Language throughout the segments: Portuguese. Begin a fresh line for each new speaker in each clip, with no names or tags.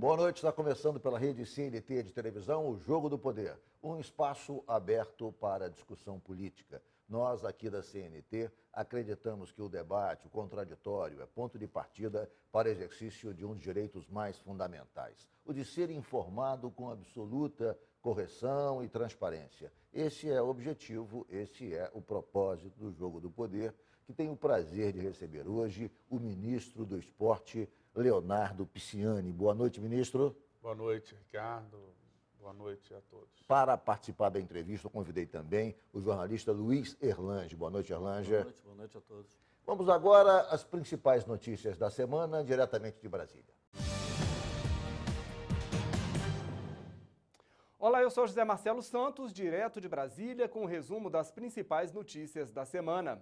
Boa noite, está começando pela rede CNT de televisão, o Jogo do Poder, um espaço aberto para discussão política. Nós aqui da CNT acreditamos que o debate, o contraditório, é ponto de partida para o exercício de um dos direitos mais fundamentais, o de ser informado com absoluta correção e transparência. Esse é o objetivo, esse é o propósito do Jogo do Poder, que tenho o prazer de receber hoje o ministro do Esporte, Leonardo Pisciani. Boa noite, ministro.
Boa noite, Ricardo. Boa noite a todos.
Para participar da entrevista, eu convidei também o jornalista Luiz Erlange. Boa noite, Erlange.
Boa noite a todos.
Vamos agora às principais notícias da semana, diretamente de Brasília.
Olá, eu sou José Marcelo Santos, direto de Brasília, com o resumo das principais notícias da semana.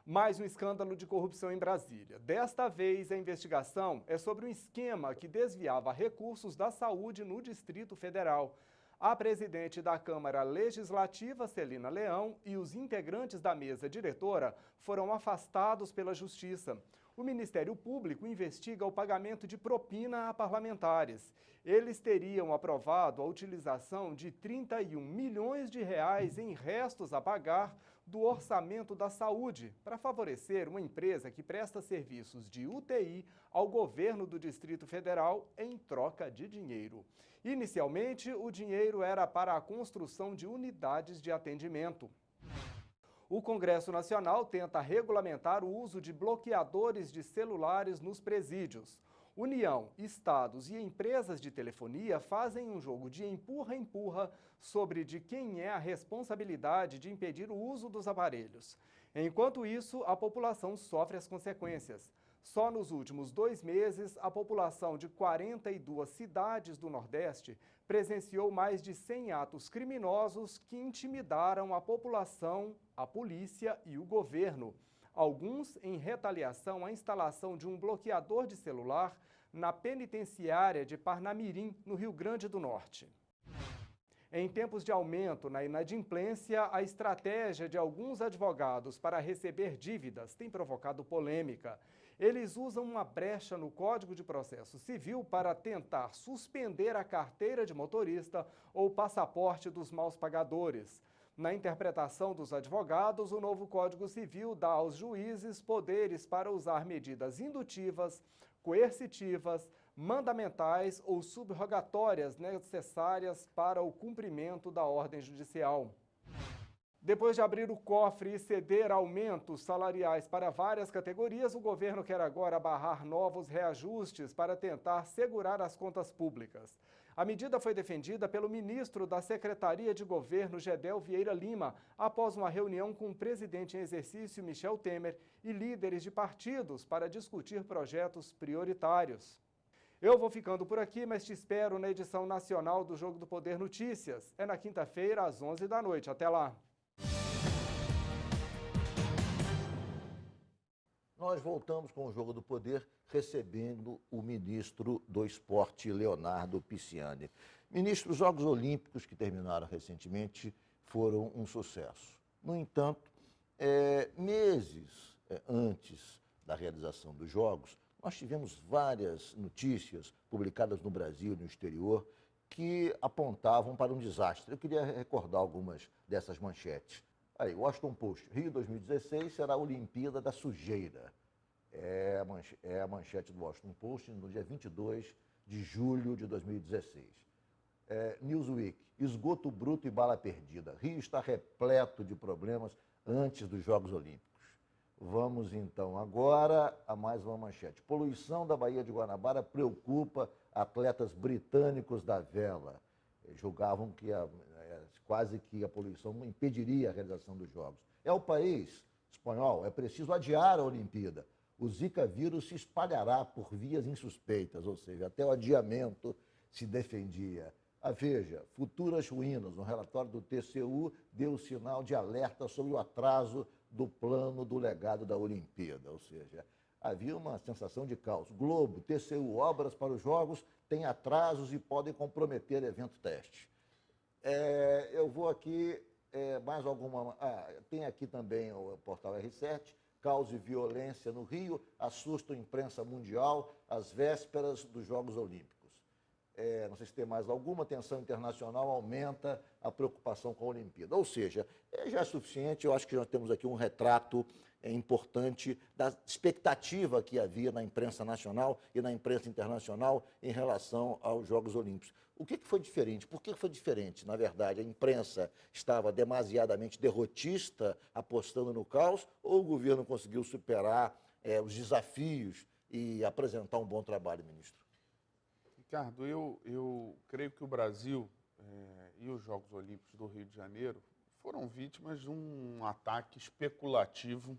Mais um escândalo de corrupção em Brasília. Desta vez, a investigação é sobre um esquema que desviava recursos da saúde no Distrito Federal. A presidente da Câmara Legislativa, Celina Leão, e os integrantes da mesa diretora foram afastados pela Justiça. O Ministério Público investiga o pagamento de propina a parlamentares. Eles teriam aprovado a utilização de 31 milhões de reais em restos a pagar do orçamento da saúde para favorecer uma empresa que presta serviços de UTI ao governo do Distrito Federal em troca de dinheiro. Inicialmente, o dinheiro era para a construção de unidades de atendimento. O Congresso Nacional tenta regulamentar o uso de bloqueadores de celulares nos presídios. União, estados e empresas de telefonia fazem um jogo de empurra-empurra sobre de quem é a responsabilidade de impedir o uso dos aparelhos. Enquanto isso, a população sofre as consequências. Só nos últimos 2 meses, a população de 42 cidades do Nordeste presenciou mais de 100 atos criminosos que intimidaram a população, a polícia e o governo. Alguns em retaliação à instalação de um bloqueador de celular na penitenciária de Parnamirim, no Rio Grande do Norte. Em tempos de aumento na inadimplência, a estratégia de alguns advogados para receber dívidas tem provocado polêmica. Eles usam uma brecha no Código de Processo Civil para tentar suspender a carteira de motorista ou passaporte dos maus pagadores. Na interpretação dos advogados, o novo Código Civil dá aos juízes poderes para usar medidas indutivas, coercitivas, mandamentais ou subrogatórias necessárias para o cumprimento da ordem judicial. Depois de abrir o cofre e ceder aumentos salariais para várias categorias, o governo quer agora barrar novos reajustes para tentar segurar as contas públicas. A medida foi defendida pelo ministro da Secretaria de Governo, Gedel Vieira Lima, após uma reunião com o presidente em exercício, Michel Temer, e líderes de partidos para discutir projetos prioritários. Eu vou ficando por aqui, mas te espero na edição nacional do Jogo do Poder Notícias. É na quinta-feira, às 11 da noite. Até lá!
Nós voltamos com o Jogo do Poder, recebendo o ministro do Esporte, Leonardo Pisciani. Ministro, os Jogos Olímpicos que terminaram recentemente foram um sucesso. No entanto, meses antes da realização dos Jogos, nós tivemos várias notícias publicadas no Brasil e no exterior que apontavam para um desastre. Eu queria recordar algumas dessas manchetes. Aí, Washington Post, Rio 2016 será a Olimpíada da Sujeira. É a manchete do Washington Post no dia 22 de julho de 2016. Newsweek, esgoto bruto e bala perdida. Rio está repleto de problemas antes dos Jogos Olímpicos. Vamos então agora a mais uma manchete. Poluição da Baía de Guanabara preocupa atletas britânicos da vela. Julgavam que quase que a poluição impediria a realização dos Jogos. É o país espanhol, é preciso adiar a Olimpíada. O Zika vírus se espalhará por vias insuspeitas, ou seja, até o adiamento se defendia. A Veja, futuras ruínas, no relatório do TCU, deu sinal de alerta sobre o atraso do plano do legado da Olimpíada, ou seja, havia uma sensação de caos. Globo, TCU, obras para os Jogos têm atrasos e podem comprometer evento teste. Eu vou aqui, mais alguma... tem aqui também o portal R7, caos e violência no Rio assustam a imprensa mundial às vésperas dos Jogos Olímpicos. não sei se tem mais alguma, tensão internacional aumenta a preocupação com a Olimpíada. Ou seja, já é suficiente, eu acho que nós temos aqui um retrato importante da expectativa que havia na imprensa nacional e na imprensa internacional em relação aos Jogos Olímpicos. O que foi diferente? Por que foi diferente? Na verdade, a imprensa estava demasiadamente derrotista, apostando no caos, ou o governo conseguiu superar os desafios e apresentar um bom trabalho, ministro?
Ricardo, eu creio que o Brasil e os Jogos Olímpicos do Rio de Janeiro foram vítimas de um ataque especulativo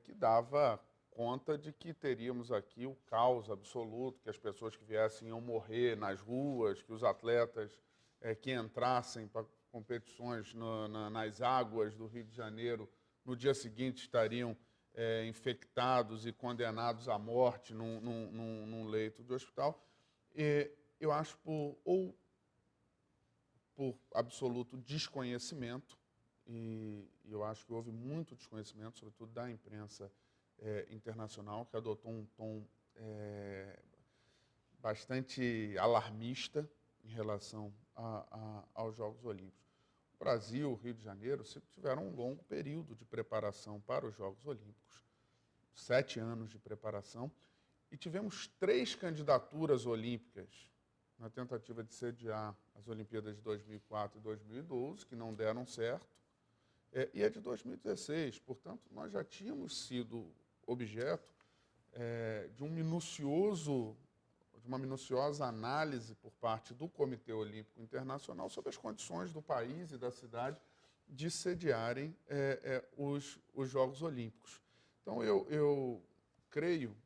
que dava conta de que teríamos aqui o caos absoluto, que as pessoas que viessem iam morrer nas ruas, que os atletas que entrassem para competições nas águas do Rio de Janeiro no dia seguinte estariam infectados e condenados à morte num leito de hospital. Eu acho por absoluto desconhecimento, e eu acho que houve muito desconhecimento, sobretudo da imprensa internacional, que adotou um tom bastante alarmista em relação aos Jogos Olímpicos. O Brasil, o Rio de Janeiro, sempre tiveram um longo período de preparação para os Jogos Olímpicos, 7 anos de preparação, e tivemos 3 candidaturas olímpicas na tentativa de sediar as Olimpíadas de 2004 e 2012, que não deram certo, e a de 2016. Portanto, nós já tínhamos sido objeto de uma minuciosa análise por parte do Comitê Olímpico Internacional sobre as condições do país e da cidade de sediarem os Jogos Olímpicos. Então, eu creio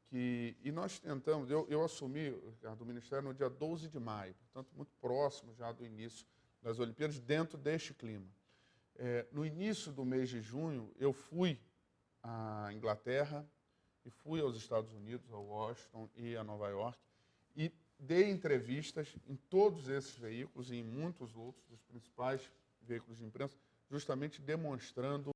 que, e nós tentamos, eu assumi, Ricardo, o Ministério no dia 12 de maio, portanto, muito próximo já do início das Olimpíadas, dentro deste clima. No início do mês de junho, eu fui à Inglaterra e fui aos Estados Unidos, a Washington e a Nova York, e dei entrevistas em todos esses veículos e em muitos outros dos principais veículos de imprensa, justamente demonstrando